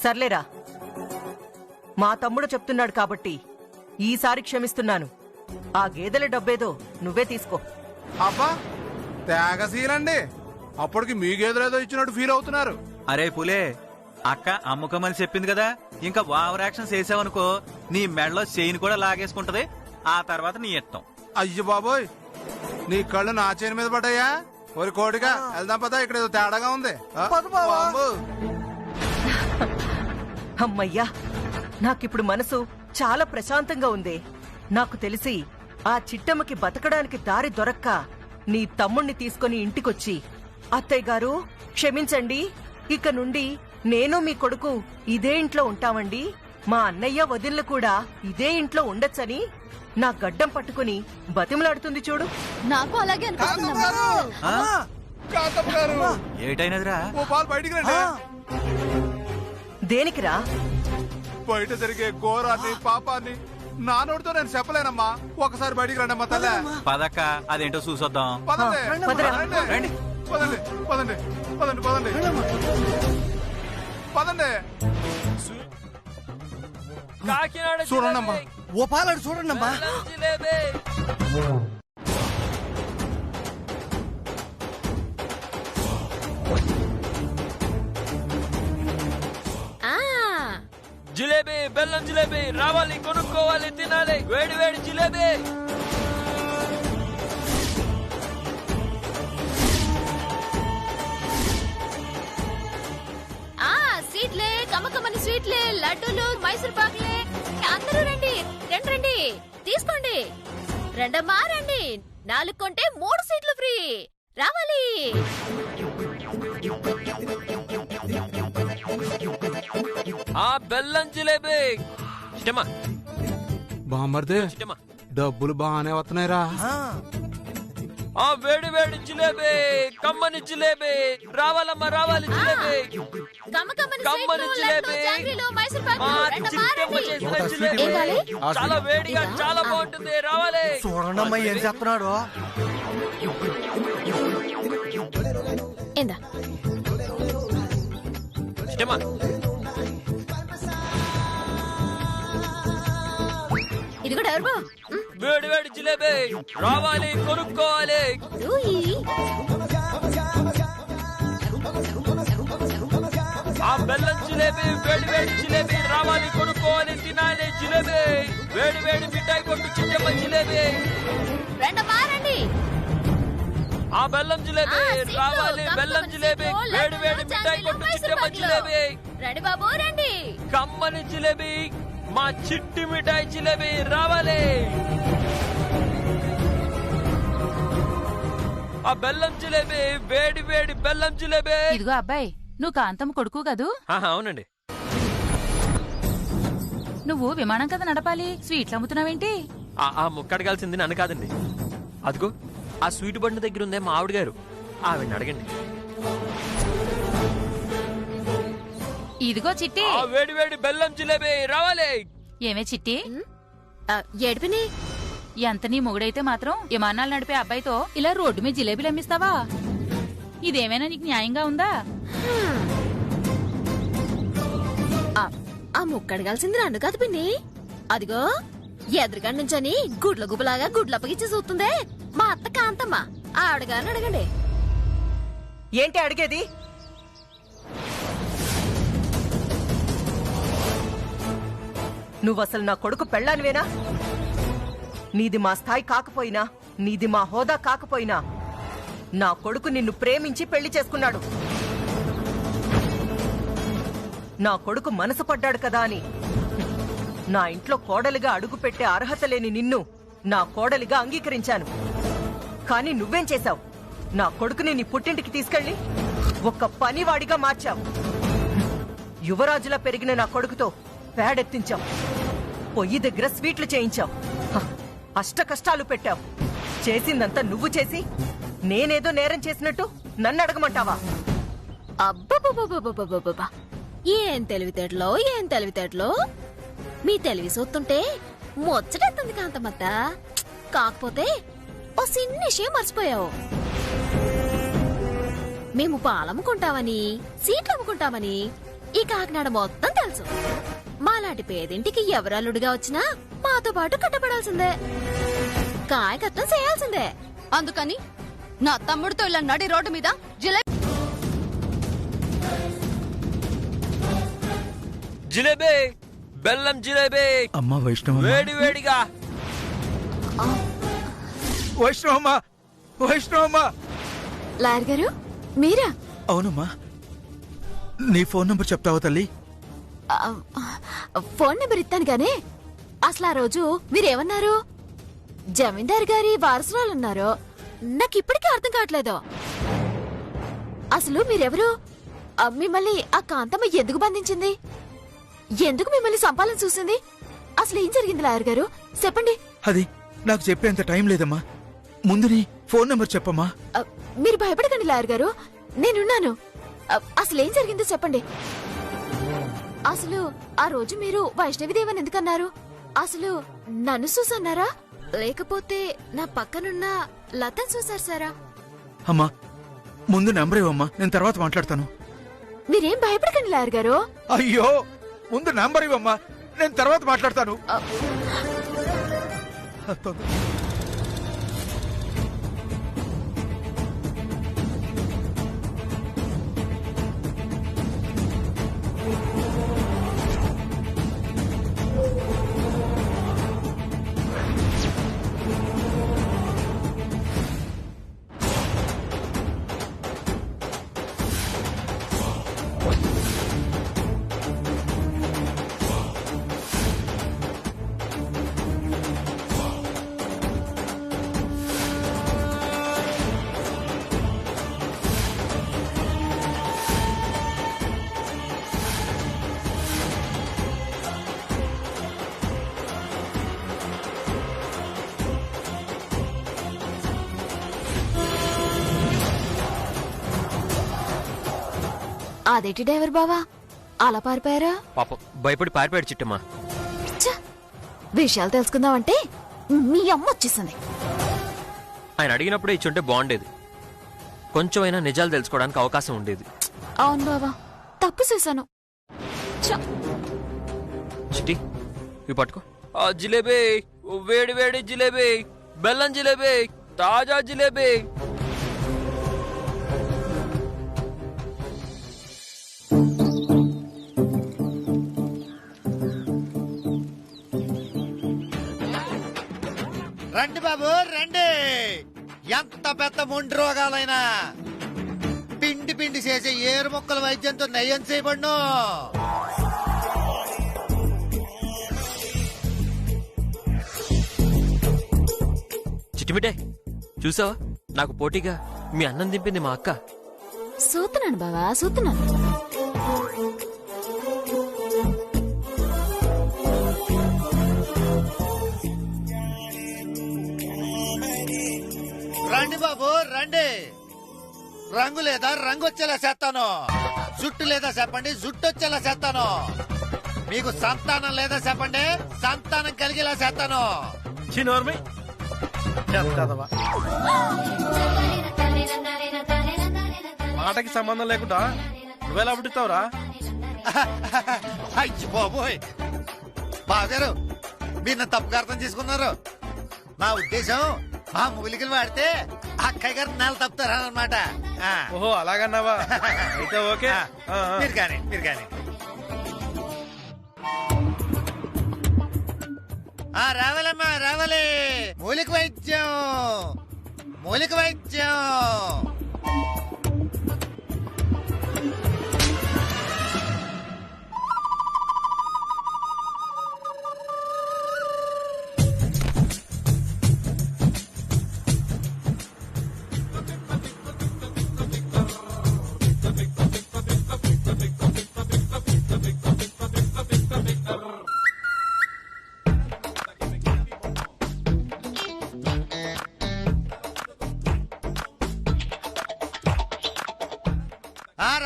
సర్లేరా, మా తమ్ముడు చెప్తున్నాడు కాబట్టి ఈసారి క్షమిస్తున్నాను. ఆ గేదెల డబ్బేదో నువ్వే తీసుకో. అబ్బా తేగసీలండి, అప్పటికి మీ గేదెలేదో ఇచ్చినట్టు ఫీల్ అవుతున్నారు. అరే పులే, అక్క అమ్ముకమని చెప్పింది కదా, ఇంకా ఓవర్ యాక్షన్ చేసావనుకో నీ మెడలో చైన్ కూడా లాగేసుకుంటది. ఆ తర్వాత నీ ఇష్టం. అయ్యో బాబోయ్, నీ కళ్ళు నా చేతి మీద పడ్డాయా? ఒరి కోడిగా వెళ్దాం పదా, ఇక్కడ ఏదో తేడాగా ఉంది. బాబు. అమ్మయ్యా, నాకిప్పుడు మనసు చాలా ప్రశాంతంగా ఉంది. నాకు తెలిసి ఆ చిట్టమ్మకి బతకడానికి దారి దొరక్క నీ తమ్ముణ్ణి తీసుకుని ఇంటికొచ్చి, అత్తయ్య గారు క్షమించండి, ఇక నుండి నేను మీ కొడుకు ఇదే ఇంట్లో ఉంటామండి, మా అన్నయ్య వదిన్లు కూడా ఇదే ఇంట్లో ఉండొచ్చని నా గడ్డం పట్టుకుని బతిమలాడుతుంది చూడు. నాకు అలాగే ఏటైనదిరా? ఓ పాలు బయటికి రండి. దేనికిరా? బయట జరిగే ఘోరాన్ని పాపాన్ని నా నోటితో నేను చెప్పలేనమ్మా. ఒకసారి బయటికి రండి అమ్మా తల్లే. పదక్క, అదేంటో చూసొద్దాం. పదండి పదరా. రండి. పదండి పదండి పదండి పదండి పదండి. కాకినాడ చూడండమ్మా. ఓ పాలాడు చూడండమ్మా. జిలేబీ జిలేబీ, బెల్లం జిలేబీ రావాలి, కొనుక్కోవాలి, తినాలి. వేడి వేడి జిలేబీ. స్వీట్లే, కమ్మకమ్మని స్వీట్లే, లడ్డూలు, మైసూర్ పాకులే, అందరూ రండి రండి రండి, తీసుకోండి. రెండమ్మా రండి, 4 కొంటే 3 సీట్లు ఫ్రీ. రావాలి. ఆ బెల్లం జిలేబీ ఇష్టమా? బామ్మర్దే, ఇష్టమా? డబ్బులు బాగానే వస్తున్నాయిరా. ఆ వేడి వేడి జిలేబీ, కమ్మని జిలేబీ రావాలమ్మా, రావాలి జిలేబీ. కమ్మకమ్మని కమ్మని స్వీట్లు, జిలేబీ, లడ్డూ, జాంగ్రీలు, మైసూర్ మా పాకులు, రెండమ్మా చిట్టమ్మ రండి. చేసిన జిలేబీ ఏం కావాలి? చాలా వేడిగా చాలా బాగుంటుంది, రావాలి. చూడండమ్మా ఏం చెప్తున్నాడు. ఏందా ఇష్టమా? ఇది కూడా ఎవరు? వేడి వేడి జిలేబీ రావాలి, కొనుక్కోవాలి. ఆ బెల్లం జిలేబీ, వేడి వేడి జిలేబీ రావాలి, కొనుక్కోవాలి, తినాలి జిలేబీ. వేడి వేడి మిఠాయి కొట్టు చిట్టమ్మ జిలేబీ. రెండమ్మా రండి. ఆ బెల్లం జిలేబీ రావాలి, బెల్లం జిలేబీ, వేడి వేడి మిఠాయి కొట్టు చిట్టమ్మ జిలేబీ. రండి బాబు రండి. కమ్మని జిలేబీ, మా చిట్టి మిఠాయి జిలేబీ రావాలి. ఆ బెల్లం జిలేబీ, వేడి వేడి బెల్లం జిలేబీ. ఇదిగో అబ్బాయి, నువ్వు కాంతమ్మ కొడుకు కదూ? అవునండి. నువ్వు విమానం కదా నడపాలి, స్వీట్లు అమ్ముతున్నావేంటి? ఆ ముక్కడగాల్సింది నన్ను కాదండి. అదిగో ఆ స్వీట్ బండి దగ్గర ఉందే మా ఆవిడ గారు, ఆవిడని అడగండి. ఇదిగో చిట్టి. ఆ వేడి వేడి బెల్లం జిలేబీ రావాలి. ఏమే చిట్టి, ఏడిపిని ఎంత నీ మొగుడైతే మాత్రం విమానాలు నడిపే అబ్బాయితో ఇలా రోడ్డు మీద జిలేబీలు అమ్మిస్తావా? ఇదేమైనా నీకు న్యాయంగా ఉందా? ఆ ముక్కడగాల్సింది నన్ను కాదు పిన్ని. అదిగో ఎదురుగా నుంచని గుడ్ల గుబలాగా గుడ్లప్పగిచ్చి చూస్తుందే మా అత్త కాంతమ్మ, ఆవిడగారిని అడగండి. ఏంటి అడిగేది? నువ్వసలు నా కొడుకు పెళ్ళానివేనా? నీది మా స్థాయి కాకపోయినా, నీది మా హోదా కాకపోయినా, నా కొడుకు నిన్ను ప్రేమించి పెళ్లి చేసుకున్నాడు. నా కొడుకు మనసు పడ్డాడు కదా అని నా ఇంట్లో కోడలిగా అడుగు పెట్టే అర్హత లేని నిన్ను నా కోడలిగా అంగీకరించాను. కానీ నువ్వేం చేశావు? నా కొడుకుని నీ పుట్టింటికి తీసుకెళ్లి ఒక పనివాడిగా మార్చావు. యువరాజులా పెరిగిన నా కొడుకుతో పేడెత్తించావు, పొయ్యి దగ్గర స్వీట్లు చేయించావు, అష్ట కష్టాలు పెట్టావు. చేసిందంతా నువ్వు చేసి నేనేదో నేరం చేసినట్టు నన్ను అడగమంటావా? అబ్బబ్బబ్బబ్బబ్బబ్బబ్బ, ఏం తెలివితేటలో ఏం తెలివితేటలో. మీ తెలివి సొత్తుంటే ముచ్చటెత్తుంది కాంతమ్మత్త. కాకపోతే ఓ చిన్న విషయం మర్చిపోయావు. మేము పాలమ్ముకుంటామని, సీట్లు అమ్ముకుంటామని ఈ కాకినాడ మొత్తం తెలుసు. మాలాంటి పేదింటికి ఎవరల్లుడిగా వచ్చినా మాతో పాటు కట్టపడాల్సిందే, కాయకత్తం చేయాల్సిందే. అందుకని నా తమ్ముడితో ఇలా నడి రోడ్డు మీద జిలేబీ జిలేబీ, బెల్లం జిలేబీ అమ్మా వైష్ణవ, వేడి వేడిగా. వైష్ణవమ్మా, వైష్ణవమ్మా. లాయర్ గారు మీరా? అవునమ్మా, నీ ఫోన్ నంబర్ చెప్తావా తల్లి? ఫోన్ నెంబర్ ఇస్తాను గానీ అసలు ఆ రోజు మీరేమన్నారు? జమీందార్ గారి వారసురాలన్నారు. నాకు ఇప్పటికీ అర్థం కావట్లేదు. అసలు మీరెవరు? మిమ్మల్ని ఆ కాంతమ్మ ఎందుకు బంధించింది? ఎందుకు మిమ్మల్ని సంపాలని చూసింది? అసలు ఏం జరిగింది లాయర్ గారు, చెప్పండి. అది నాకు చెప్పేంత టైం లేదమ్మా. ముందు నీ ఫోన్ నంబర్ చెప్పమ్మా. మీరు భయపడకండి లాయర్ గారు, నేనున్నాను. అసలు ఏం జరిగిందో చెప్పండి. అసలు ఆ రోజు మీరు వైష్ణవిదేవన్ ఎందుకన్నారు? అసలు నన్ను చూసన్నారా లేకపోతే నా పక్కనున్న లతను చూసారు సారా? అమ్మా ముందు నంబర్ ఇవ్వమ్మా, నేను తర్వాత మాట్లాడతాను. మీరేం భయపడకండి లాయర్ గారు. అయ్యో ముందు నంబర్ ఇవ్వమ్మా, నేను తర్వాత మాట్లాడతాను. అదేంటి డ్రైవర్ బావా అలా పారిపోయారా? పాపం భయపడి పారిపోయాడు చిట్టమ్మా. ఛ! విషయాలు తెలుసుకుందామంటే మీ అమ్మ వచ్చేసింది. ఆయన అడిగినప్పుడే ఇచ్చుంటే బాగుండేది, కొంచెమైనా నిజాలు తెలుసుకోవడానికి అవకాశం ఉండేది. అవును బావా, తప్పు చేశాను. చిట్టి ఇవి పట్టుకో. ఆ జిలేబీ, వేడి వేడి జిలేబీ, బెల్లం జిలేబీ, తాజా జిలేబీ. రండి బాబు రండి. ఎంత పెద్ద మొండి రోగాలైనా పిండి పిండి చేసే ఏరు మొక్కల వైద్యంతో నయం చేయబడును. చిట్టిమిటే చూసావా, నాకు పోటీగా మీ అన్నం దింపింది మా అక్క. చూస్తున్నాను బావా, చూస్తున్నాను. రండి బాబు రండి. రంగు లేదా రంగు వచ్చేలా చేస్తాను, జుట్టు లేదా చెప్పండి జుట్టు వచ్చేలా చేస్తాను, మీకు సంతానం లేదా చెప్పండి సంతానం కలిగేలా చేస్తాను. మాటకి సంబంధం లేకుండా నువ్వెలా పుట్టిస్తావురా? అయ్యి బాబోయ్ బాగారు, మీరు నన్ను తప్పుగా అర్థం చేసుకున్నారు. నా ఉద్దేశం ఆ మూలికలు వాడితే అక్కయ్య గారు నెల తప్పుతారన్నమాట. ఓహో అలాగన్నావా? అయితే ఓకే. మీరు కానీ మీరు కానీ. రావాలమ్మా రావాలి. మూలిక వైద్యం, మూలిక వైద్యం.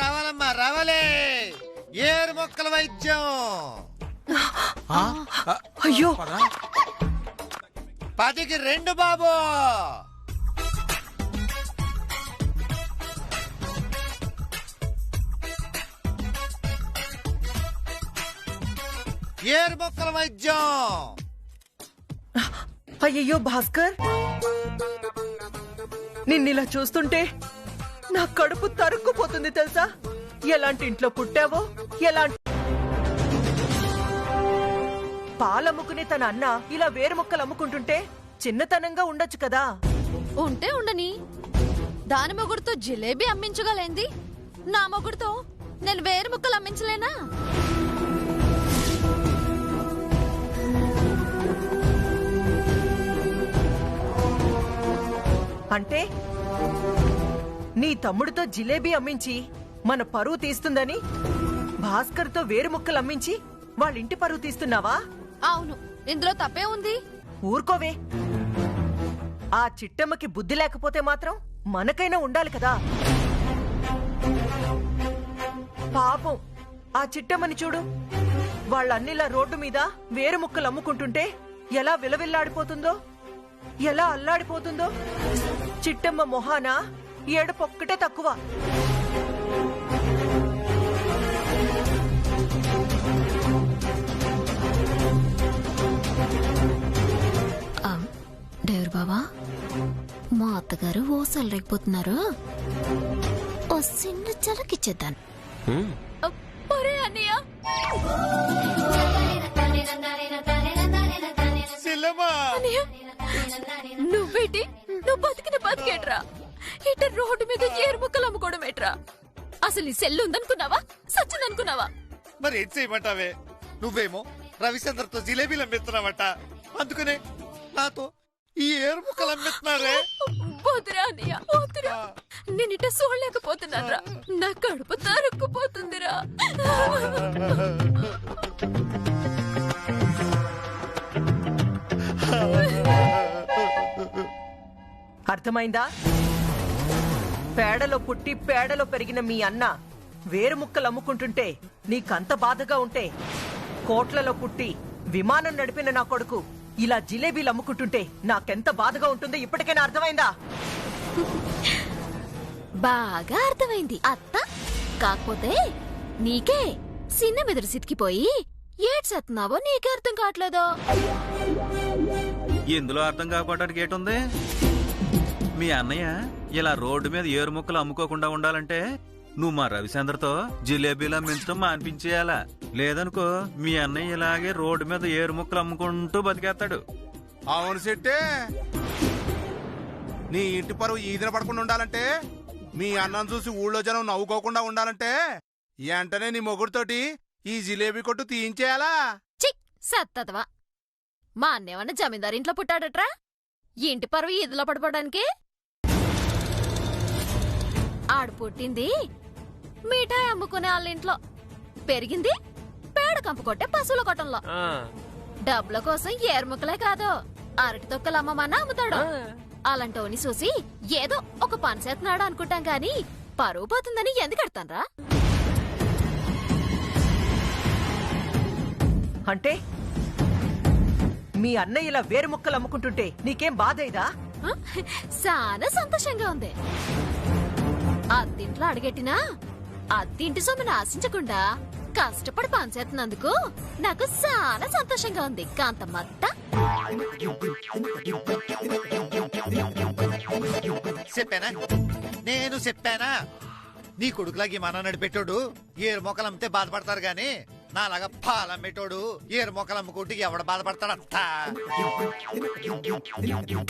రావాలమ్మా రావాలి. ఏరు మొక్కల వైద్యం. అయ్యో 10కి 2 బాబు. ఏరు మొక్కల వైద్యం. అయ్యయ్యో భాస్కర్, నిన్నిలా చూస్తుంటే నా కడుపు తరుక్కుపోతుంది తెలుసా? ఎలాంటి ఇంట్లో పుట్టావో, ఎలాంటి పాలమ్ముకునే తన అన్న ఇలా వేరు మొక్కలు అమ్ముకుంటుంటే చిన్నతనంగా ఉండొచ్చు కదా. ఉంటే ఉండని. దాని మొగుడుతో జిలేబీ అమ్మించగలేంది, నా మొగుడుతో నేను వేరు ముక్కలు అమ్మించలేనా? అంటే నీ తమ్ముడితో జిలేబీ అమ్మించి మన పరువు తీస్తుందని భాస్కర్తో వేరు ముక్కలు అమ్మించి వాళ్ళింటి పరువు తీస్తున్నావా? అవును, ఇందులో తప్పే ఉంది. ఊరుకోవే. ఆ చిట్టమ్మకి బుద్ధి లేకపోతే మాత్రం మనకైనా ఉండాలి కదా. పాపం ఆ చిట్టమ్మని చూడు, వాళ్ళన్నిలా రోడ్డు మీద వేరు ముక్కలు అమ్ముకుంటుంటే ఎలా విలవిల్లాడిపోతుందో, ఎలా అల్లాడిపోతుందో. చిట్టమ్మ మొహాన ఏడుపొక్కటే తక్కువ. డేర్ బావా, మా అత్తగారు ఓసాలు లేకపోతున్నారు, ఓ చిన్న చలకిచ్చేద్దాను. నువ్వేటి, నువ్వు బతికిన బతికేట్రా, ఇట రోడ్డు మీద ఏరు ముక్కలు అమ్ముకోవడం ఏట్రా? అసలు నీ సెల్లు ఉందనుకున్నావా, సచ్చిందనుకున్నావా? మరి ఏం చేయమంటావే? నువ్వేమో రవిచంద్రతో జిలేబీలు అమ్మిస్తున్నావట, అందుకనే నాతో ఈ ఏరు ముక్కలు అమ్మిస్తున్నారే. వద్దురా అన్నయ్య, వద్దురా. నేను ఇట చూడలేకపోతున్నారా, నా కడుపు తరుక్కుపోతుందిరా. అర్థమైందా? పేడలో పుట్టి పేడలో పెరిగిన మీ అన్న వేరు ముక్కలు అమ్ముకుంటుంటే నీకంత బాధగా ఉంటే, కోట్లలో పుట్టి విమానం నడిపిన నా కొడుకు ఇలా జిలేబీలు అమ్ముకుంటుంటే నాకెంత బాధగా ఉంటుందో ఇప్పటికైనా అర్థమైందా? బాగా అర్థమైంది అత్త. కాకపోతే నీకే చిన్న మెదడు సితికిపోయి ఏడ్చేస్తున్నావో నీకే అర్థం కావట్లేదో. ఇందులో అర్థం కాకపోవడానికి ఏటుంది? మీ అన్నయ్య ఇలా రోడ్డు మీద ఏరు ముక్కలు అమ్ముకోకుండా ఉండాలంటే నువ్వు మా రవిచంద్రతో జిలేబీలు అమ్మించడం మానిపించేయాలా. లేదనుకో మీ అన్నయ్య ఇలాగే రోడ్డు మీద ఏరు ముక్కలు అమ్ముకుంటూ బతికేస్తాడు. అవును శెట్టే, నీ ఇంటి పరువు ఈదిన పడకుండా ఉండాలంటే, మీ అన్నం చూసి ఊళ్ళో జనం నవ్వుకోకుండా ఉండాలంటే వెంటనే నీ మొగుడుతోటి ఈ జిలేబీ కొట్టు తీయించేయాలా. చిక్ సత్తదవా, మా అన్నేమన్నా జమీందారు ఇంట్లో పుట్టాడట్రా ఇంటి పరువు ఈదులో పడిపోవడానికి? ఆడు పుట్టింది మిఠాయి అమ్ముకునే వాళ్ళ ఇంట్లో, పెరిగింది పేడ కంపు కొట్టే పశువుల కొట్టంలో. డబ్బుల కోసం ఏరుముక్కలే కాదు, అరటి తొక్కలు అమ్మమన్నా అమ్ముతాడు. అలాంటోని చూసి ఏదో ఒక పని చేస్తున్నాడు అనుకుంటాం గాని పరువు పోతుందని ఎందుకు అడతాన్రా? అంటే మీ అన్నయ్య ఇలా వేరు ముక్కలు అమ్ముకుంటుంటే నీకేం బాధైదా? చాలా సంతోషంగా ఉంది. అద్దింట్లో అడిగెట్టినా అద్దింటి సొమ్మును ఆశించకుండా కష్టపడి పనిచేస్తున్నందుకు నాకు చాలా సంతోషంగా ఉంది. కాంతమ్మత్త చెప్పానా, నేను చెప్పానా? నీ కొడుకులాగి మన నడిపెట్టాడు ఏరు మొక్కలు అమ్మితే బాధపడతారు గాని నాలాగా పాలమ్మేటోడు ఏరు మొక్కలు అమ్ముకుంటే ఎవడ బాధపడతాడంత.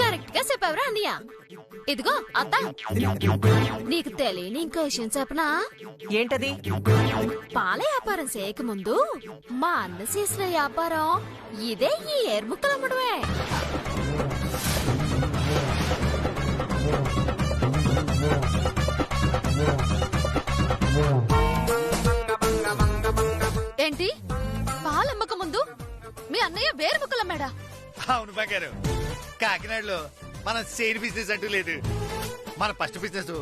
కరెక్ట్ గా చెప్పావురా అన్నయ్య. ఇదిగో అత్త, నీకు తెలియని ఇంకో విషయం చెప్పనా? ఏంటది? పాల వ్యాపారం చేయకముందు మా అన్న చేసిన వ్యాపారం ఇదే, ఈ ఏర్ముక్కలు అమ్మడమే. ఏంటి, పాలమ్మక ముందు మీ అన్నయ్య వేరు ముక్కలు అమ్మాడా? అవును బంగారు, కాకినాడలో మన సేల్ బిజినెస్ అంటూ లేదు. మన ఫస్ట్ బిజినెస్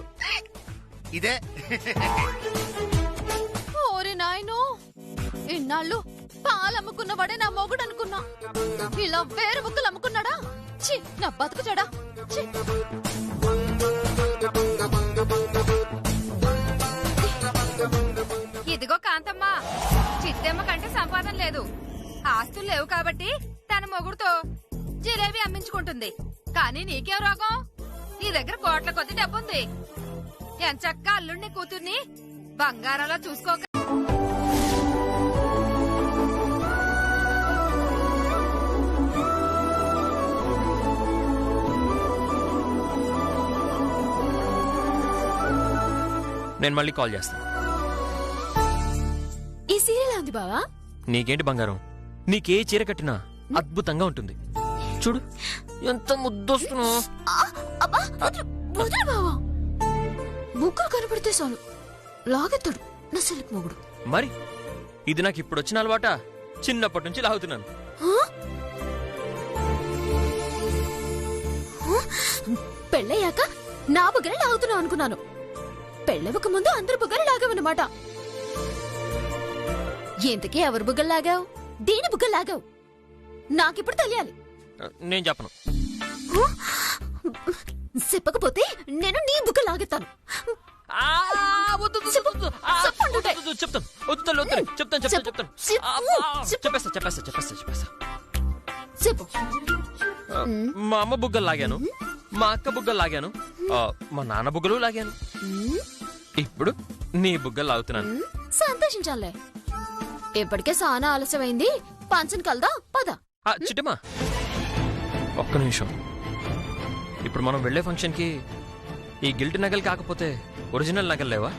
ఇదే. ఓరి నాయనో, ఇన్నాళ్ళు పాలమ్ముకున్నవాడే నా మొగుడు అనుకున్నా, ఇలా వేరు ముక్కలు అమ్ముకున్నాడా? ఛీ, నా బతుకు చెడా. ఇదిగో కాంతమ్మ, చిత్తమ్మ కంటే సంపాదన లేదు. ఆస్తులు లేవు కాబట్టి తన మొగుడుతో జిలేబీ అమ్మించుకుంటుంది. కానీ నీకేం రోగం? నీ దగ్గర కోట్ల కొద్ది డబ్బుంది. ఎంచక్క అల్లుడిని కూతుర్ని బంగారంలో చూసుకోక. నేను మళ్ళీ కాల్ చేస్తాను. ఈ సీరియల్ ఉంది బావా. నీకేంటి బంగారం, నీకే చీర కట్టినా అద్భుతంగా ఉంటుంది. చూడు ఎంత ముద్దొస్తున్నావు. బావా బుక్కలు కనపడితే చాలు లాగెత్తాడు నా సిల్క్ మొగుడు. మరి ఇది నాకు ఇప్పుడు వచ్చిన అలవాట, చిన్నప్పటి నుంచి లాగుతున్నాను. పెళ్ళయ్యాక నా బుగ్గలు లాగుతున్నావు అనుకున్నాను. పెళ్ళవక ముందు అందరు బుగ్గలు లాగావన్నమాట. ఎంతకీ ఎవరు బుగ్గలు లాగావు? దేని బుగ్గలు లాగావు? నాకిప్పుడు తెలియాలి. నేను చెప్పను. చెప్పకపోతే నేను నీ బుగ్గలు లాగెత్తాను. చెప్పు. మా అమ్మ బుగ్గలు లాగాను, మా అక్క బుగ్గలు లాగాను, మా నాన్న బుగ్గలు లాగాను. ఇప్పుడు నీ బుగ్గలు లాగుతున్నాను. సంతోషించాలే. ఇప్పటికే సానా ఆలస్యమైంది. పంచన్ కలదా పద. చిట్టమ్మా ఒక్క నిమిషం. ఇప్పుడు మనం వెళ్లే ఫంక్షన్ కి ఈ గిల్ట్ నగలు కాకపోతే ఒరిజినల్ నగలు లేవా?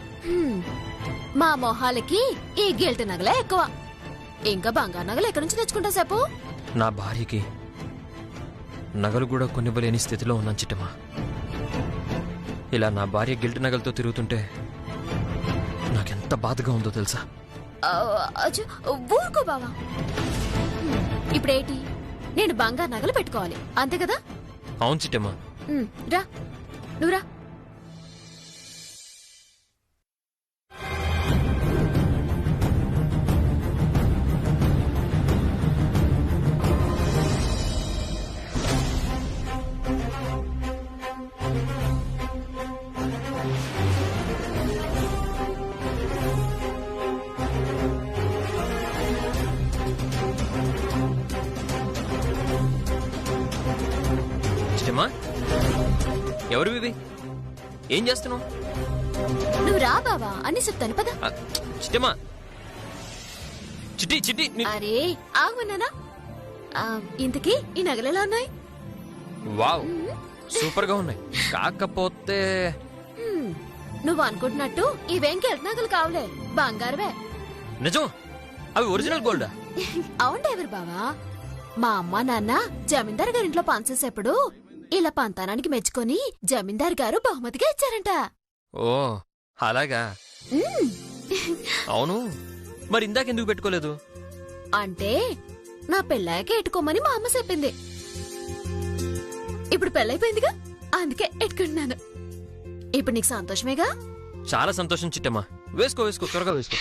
మా మొహాలకి ఈ గిల్ట్ నగలే ఎక్కువ. ఇంకా బంగారు నగలు ఎక్కడి నుంచి తెచ్చుకుంటా చెప్పు. నా భార్యకి నగలు కూడా కొనివ్వలేని స్థితిలో ఉన్నాను చిట్టమ్మా. ఇలా నా భార్య గిల్ట్ నగలతో తిరుగుతుంటే నాకెంత బాధగా ఉందో తెలుసా? ఊరుకో బావా. ఇప్పుడేంటి, నేను బంగారు నగలు పెట్టుకోవాలి అంతే కదా? అవును చిట్టమ్మా. రా నువ్వు రా. చిట్టమ్మా ఎవరు ఇవి? ఏం చేస్తున్నావు? నువ్వు రా బావా అని చెప్తాను పద. చిట్టమ్మా చిట్టి చిట్టి. అరే ఆగున్నానా? ఇంతకీ ఈ నగలు ఎలా ఉన్నాయి? వావ్ సూపర్ గా ఉన్నాయి. కాకపోతే నువ్వు అనుకుంటున్నట్టు ఇవేం గిల్ట్ నగలు కావులే, బంగారువే. నిజం? అవి ఒరిజినల్ గోల్డా? అవును ఎవరు బావా, మా అమ్మ నాన్న జమీందార్ గారింట్లో పనిచేసేప్పుడు ఇలా పంతానానికి మెచ్చుకొని జమీందార్ గారు బహుమతిగా ఇచ్చారంట. ఓ అలాగా. అవును, మరి ఇందాకెందుకు పెట్టుకోలేదు? అంటే నా పెళ్ళాక ఎట్టుకోమని మా అమ్మ చెప్పింది. ఇప్పుడు పెళ్ళైపోయిందిగా, అందుకే ఎట్టుకుంటున్నాను. ఇప్పుడు నీకు సంతోషమేగా? చాలా సంతోషం చిట్టమ్మా. వేసుకో వేసుకో, త్వరగా వేసుకో.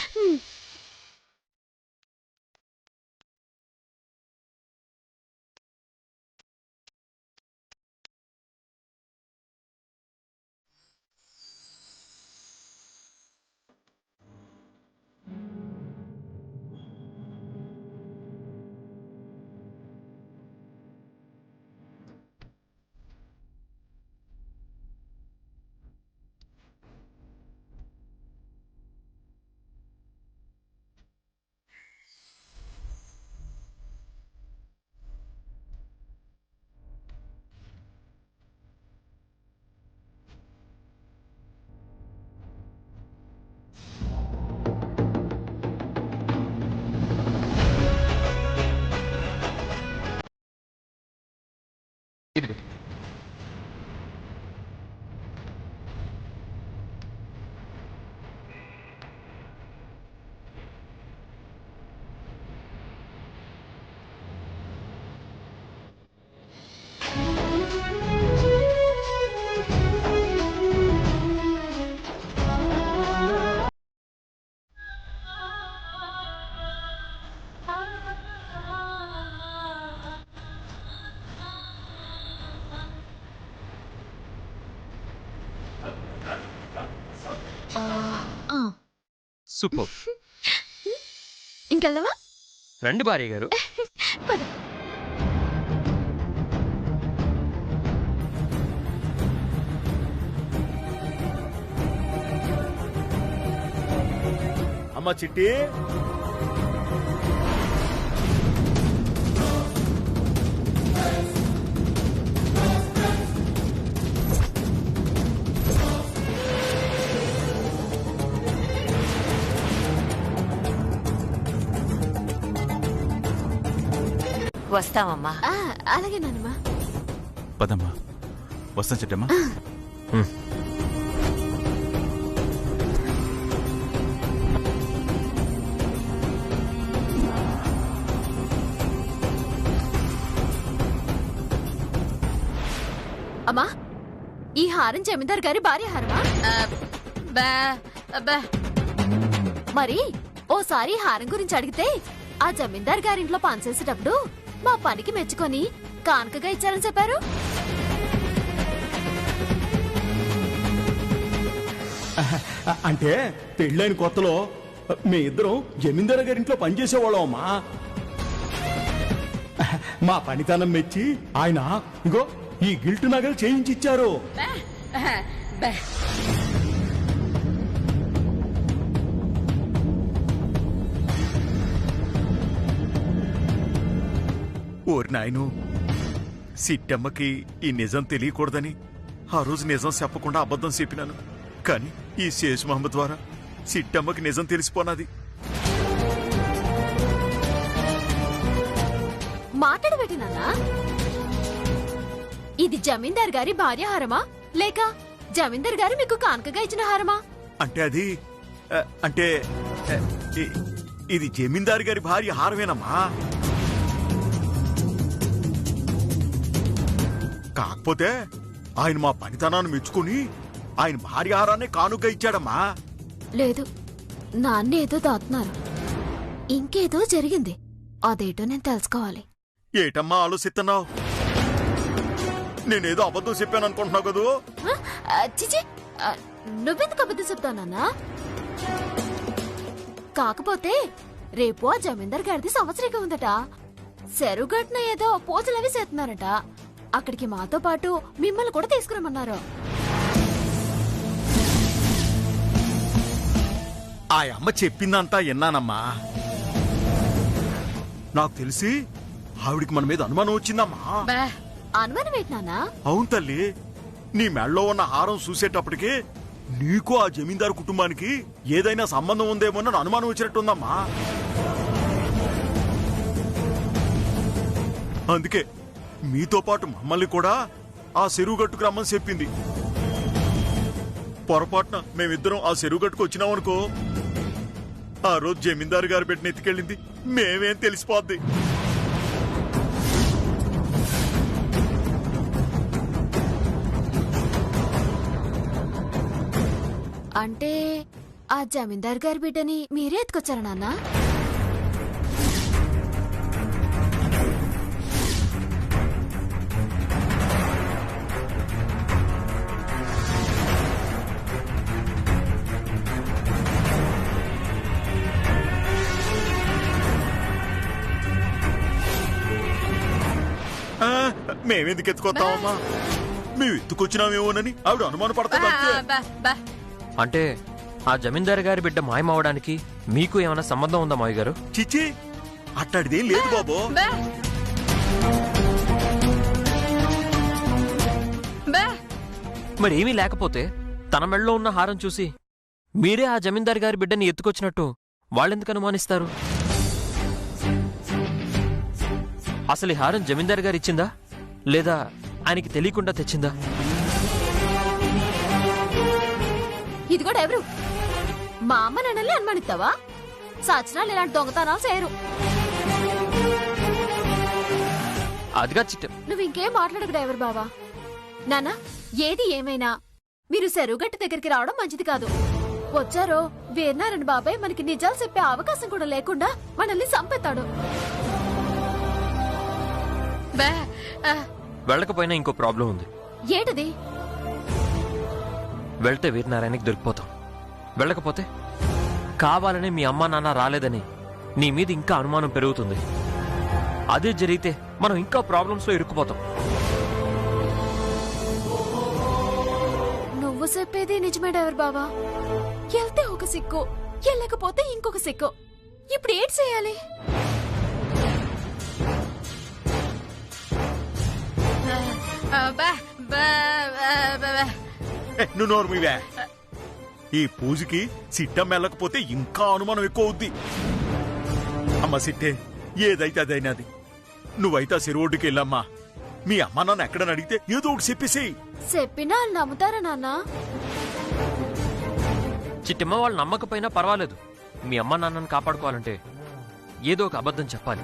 ఇంకెళ్దావా? రండి భార్య గారు. పద. అమ్మ చిట్టి, వస్తామమ్మా. అలాగే నాన్నమ్మా. పదమ్మా, వస్తాను చిట్టమ్మా. అమ్మా, ఈ హారం జమీందార్ గారి భార్య హారమా? మరి ఓసారి హారం గురించి అడిగితే ఆ జమీందార్ గారింట్లో పనిచేసేటప్పుడు మా పనికి మెచ్చుకొని కానుకగా ఇచ్చారని చెప్పారు. అంటే పెళ్ళైన కొత్తలో మీ ఇద్దరం జమీందారు గారింట్లో పనిచేసేవాళ్ళం అమ్మా. మా పనితనం మెచ్చి ఆయన ఇగో ఈ గిల్ట్ నగలు చేయించిచ్చారు. ఓరి నాయను, సిట్టమ్మకి ఈ నిజం తెలియకూడదని ఆ రోజు నిజం చెప్పకుండా అబద్ధం చెప్పినాను. కానీ ఈ శేష్ మహమ్మద్ ద్వారా సిట్టమ్మకి నిజం తెలిసిపోనాది. మాట్లాడబెట్టి నాన్నా, ఇది జమీందార్ గారి భార్య హారమా లేక జమీందార్ గారు మీకు కానుకగా ఇచ్చిన హారమా? అంటే అది అంటే ఇది జమీందారు గారి భార్య హారమేనమ్మా. కాకపోతే ఆయన మా పనితనాన్ని మెచ్చుకుని ఆయన భార్య హారాన్ని కానుక ఇచ్చాడమ్మా. లేదు, నాన్న ఏదో దాతున్నారు. ఇంకేదో జరిగింది. అదేటో నేను తెలుసుకోవాలి. ఏటమ్మా ఆలోచిస్తున్నావు? నేనేదో అబద్ధం చెప్పాను అనుకుంటున్నావు కదూ? చిచి, నువ్వెందుకు అబద్ధం చెప్తానన్నా? కాకపోతే రేపు ఆ జమీందార్ గారిది సంవత్సరిక ఉందట. చెరుగట్టున ఏదో పూజలవి చేస్తున్నారట. అక్కడికి మాతో పాటు మిమ్మల్ని కూడా తీసుకురమ్మన్నారు. ఆ అమ్మ చెప్పిందంతా విన్నానమ్మా. నాకు తెలిసి ఆవిడికి మన మీద అనుమానం వచ్చిందమ్మా. అనుమానం ఏంటన్నా? అవును తల్లి, నీ మెళ్ళలో ఉన్న హారం చూసేటప్పటికి నీకు ఆ జమీందారు కుటుంబానికి ఏదైనా సంబంధం ఉందేమోనని అనుమానం వచ్చినట్టుందమ్మా. అందుకే మీతో పాటు మమ్మల్ని కూడా ఆ చెరువుగట్టుకు రమ్మని చెప్పింది. పొరపాటున మేమిద్దరం ఆ చెరువుగట్టుకు వచ్చినామనుకో, ఆ రోజు జమీందారు గారు పెట్టిన ఎత్తుకెళ్ళింది మేమేం తెలిసిపోద్ది. అంటే ఆ జమీందార్ గారి బిడ్డని మీరే ఎత్తుకొచ్చారా నాన్న? మేమెందుకు ఎత్తుకొస్తామమ్మా? మేము ఎత్తుకొచ్చినామేమోనని ఆవిడ అనుమాన పడతా. అంటే ఆ జమీందారు గారి బిడ్డ మాయమవడానికి మీకు ఏమైనా సంబంధం ఉందా మావి గారు? చిచ్చి, అట్టాడిదేం లేదు బాబు. మరి ఏమీ లేకపోతే తన మెళ్ళలో ఉన్న హారం చూసి మీరే ఆ జమీందారు గారి బిడ్డని ఎత్తుకొచ్చినట్టు వాళ్ళెందుకు అనుమానిస్తారు? అసలు ఈ హారం జమీందారు గారు ఇచ్చిందా లేదా ఆయనకి తెలియకుండా తెచ్చిందా? ఇది కూడా ఎవరు? మా అమ్మ నన్నల్ని అనుమానిస్తావా? సచనాలు ఇలాంటి దొంగతనాలు చేయరు. అదిగా చిట్ట. నువ్వు ఇంకేం మాట్లాడకు డ్రైవర్ బావా. నాన్న, ఏది ఏమైనా మీరు చెరువుగట్టు దగ్గరికి రావడం మంచిది కాదు. వచ్చారో వీరనారాయణ బాబాయ్ మనకి నిజాలు చెప్పే అవకాశం కూడా లేకుండా మనల్ని చంపేస్తాడు. వెళ్ళకపోయినా ఇంకో ప్రాబ్లం ఉంది. ఏంటది? వెళ్తే వీరనారాయణకి దొరికిపోతాం. వెళ్ళకపోతే కావాలని మీ అమ్మా నాన్న రాలేదని నీ మీద ఇంకా అనుమానం పెరుగుతుంది. అదే జరిగితే మనం ఇంకా ప్రాబ్లమ్స్ లో ఇరుక్కుపోతాం. నువ్వు చెప్పేది నిజమే డ్రైవర్ బావా. వెళ్తే ఒక సిక్కు, వెళ్ళకపోతే ఇంకొక సిక్కు. ఇప్పుడు ఏం చేయాలి? నువ్వు నోరు మీవే. ఈ పూజకి సిట్టమ్మ వెళ్ళకపోతే ఇంకా అనుమానం ఎక్కువ అవుద్ది. అమ్మ సిట్టే, ఏదైతే అదైనది. నువ్వైతే ఆ చెరువుడికి వెళ్ళమ్మా. మీ అమ్మ నాన్న ఎక్కడని అడిగితే ఏదో ఒకటి చెప్పేసేయి. చెప్పినా నమ్ముతారా నాన్న? చిట్టమ్మ వాళ్ళు నమ్మకపోయినా పర్వాలేదు. మీ అమ్మ నాన్నని కాపాడుకోవాలంటే ఏదో ఒక అబద్ధం చెప్పాలి.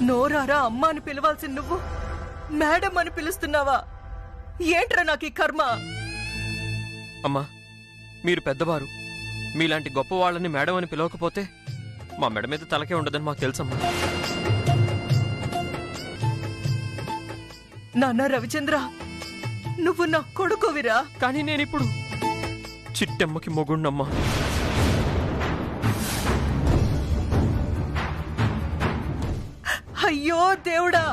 నోరారా అమ్మ అని పిలవాల్సి నువ్వు మేడం అని పిలుస్తున్నావా? ఏంట్రా నాకు ఈ కర్మ? అమ్మా, మీరు పెద్దవారు. మీలాంటి గొప్ప వాళ్ళని మేడం అని పిలవకపోతే మా మెడ మీద తలకే ఉండదని మాకు తెలుసమ్మా. నాన్న రవిచంద్ర, నువ్వు నా కొడుకువిరా. కానీ నేనిప్పుడు చిట్టమ్మకి మొగుణ్ణమ్మా. అయ్యో దేవుడా,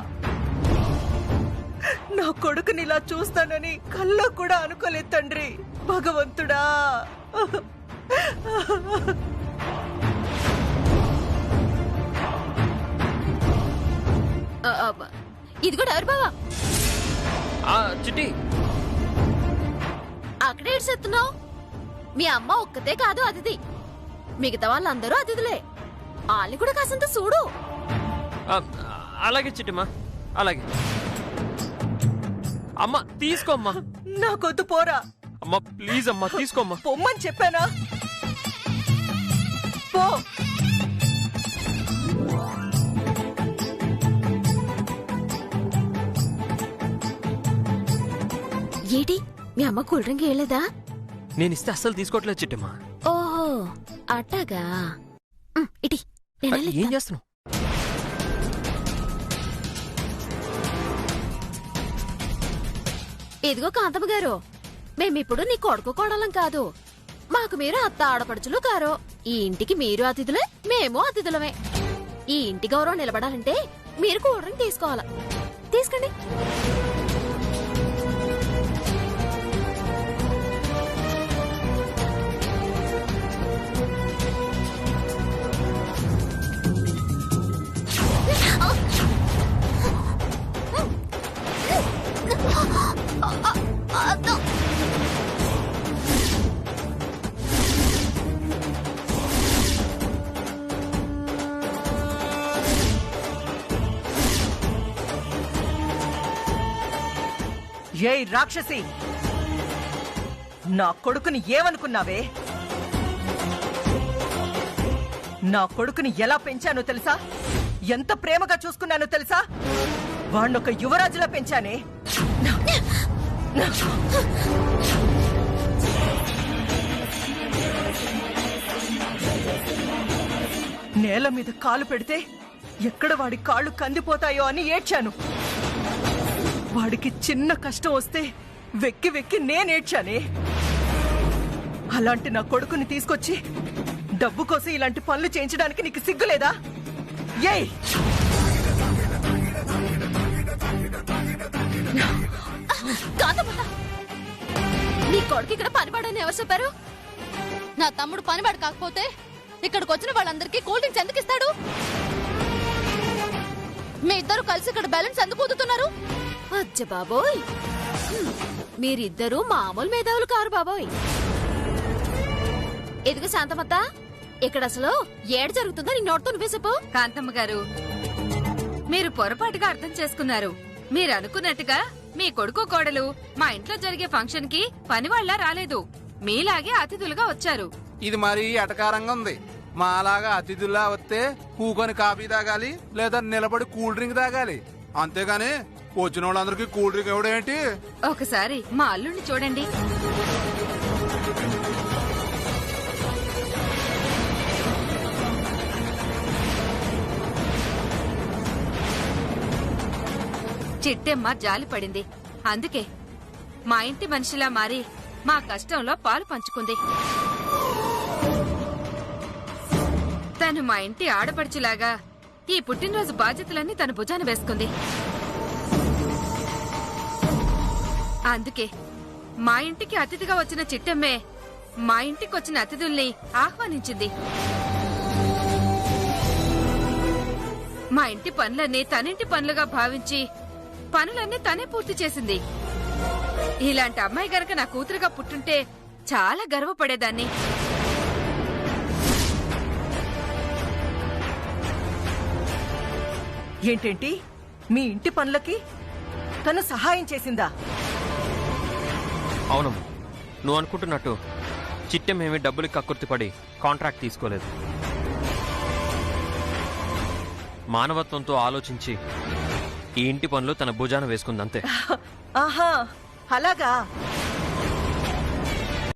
నా కొడుకుని ఇలా చూస్తానని కల్లో కూడా అనుకోలేదు తండ్రి. భగవంతుడా, ఇది కూడా ఎవరు బావా? చిట్టి, అక్కడే ఏడ్చేస్తున్నావు? మీ అమ్మ ఒక్కతే కాదు అతిథి, మిగతా వాళ్ళందరూ అతిథులే. వాళ్ళని కూడా కాసంత చూడు. అలాగే చిట్టమ్మా, అలాగే. అమ్మా తీసుకోమ్మా. నాకొద్దు, పోరా. అమ్మా ప్లీజ్ అమ్మా, తీసుకోమ్మా. పొమ్మని చెప్పానా? పో. ఏటి మీ అమ్మ కూల్ డ్రింక్ వేయలేదా? నేనిస్తే అస్సలు తీసుకోవట్లేదు చిట్టమ్మా. ఓహో అట్టాగా. ఇటీ ఏం చేస్తున్నావు? ఇదిగో కాంతమ్మ గారు, మేమిప్పుడు నీ కొడుకు కోడలం కాదు. మాకు మీరు అత్త ఆడపడుచులు కారు. ఈ ఇంటికి మీరు అతిథులే, మేము అతిథులమే. ఈ ఇంటి గౌరవం నిలబడాలంటే మీరు కూల్ డ్రింక్ తీసుకోవాలా. తీసుకోండి. ఏయ్ రాక్షసి, నా కొడుకుని ఏమనుకున్నావే? నా కొడుకుని ఎలా పెంచానో తెలుసా? ఎంత ప్రేమగా చూసుకున్నానో తెలుసా? వాణ్ణొక యువరాజులా పెంచానే. నేల మీద కాలు పెడితే ఎక్కడ వాడి కాళ్ళు కందిపోతాయో అని ఏడ్చాను. వాడికి చిన్న కష్టం వస్తే వెక్కి వెక్కి నేనేడ్చానే. అలాంటి నా కొడుకుని తీసుకొచ్చి డబ్బు కోసం ఇలాంటి పనులు చేయించడానికి నీకు సిగ్గులేదా? ఏయ్, నీ కొడుకు ఇక్కడ పనిపడని ఎవరు చెప్పారు? నా తమ్ముడు పనిపడు కాకపోతే ఇక్కడికి వచ్చిన వాళ్ళందరికీ కూల్ డ్రింక్స్ ఎందుకు ఇస్తాడు? మీ ఇద్దరు కలిసి ఇక్కడ బ్యాలెన్స్ ఎందుకు ఊదుతున్నారు? అచ్చ బాబోయ్, మీరిద్దరూ మామూలు మేధావులు కారు బాబోయ్. ఎదుగు శాంతమత్త, ఇక్కడ అసలు ఏడు జరుగుతుందో నీ నోటితో నువ్వే చెప్పు. కాంతమ్మ గారు, మీరు పొరపాటుగా అర్థం చేసుకున్నారు. మీరు అనుకున్నట్టుగా మీ కొడుకు కోడలు మా ఇంట్లో జరిగే ఫంక్షన్ కి పనివాళ్ల రాలేదు, మీలాగే అతిథులుగా వచ్చారు. ఇది మరీ ఎటకారంగా ఉంది. మాలాగా అతిథుల్లా వస్తే కూకొని కాఫీ తాగాలి, లేదా నిలబడి కూల్ డ్రింక్ తాగాలి. అంతేగాని వచ్చిన వాళ్ళందరికీ కూల్ డ్రింక్ ఇవ్వడేంటి? ఒకసారి మా అల్లుడిని చూడండి. చిట్టెమ్మ జాలి పడింది. అందుకే మా ఇంటి మనిషిలా మారి మా కష్టంలో పాలు పంచుకుంది. తను మా ఇంటి ఆడపడుచులాగా ఈ పుట్టినరోజు బాధ్యతలన్నీ తన భుజాన వేసుకుంది. అందుకే మా ఇంటికి అతిథిగా వచ్చిన చిట్టమ్మే మా ఇంటికి వచ్చిన అతిథుల్ని ఆహ్వానించింది. మా ఇంటి పనులన్నీ తనింటి పనులుగా భావించి పనులన్నీ తనే పూర్తి చేసింది. ఇలాంటి అమ్మాయి గనక నా కూతురుగా పుట్టుంటే చాలా గర్వపడేదాన్ని. ఏంటేంటి మీ ఇంటి పనులకి తను సహాయం చేసిందా? అవునమ్మా, నువ్వు అనుకుంటున్నట్టు చిట్టమేమి డబ్బులు కక్కుర్తిపడి కాంట్రాక్ట్ తీసుకోలేదు. మానవత్వంతో ఆలోచించి ఈ ఇంటి పనులు తన భుజాన వేసుకుందంతే. ఆహా అలాగా.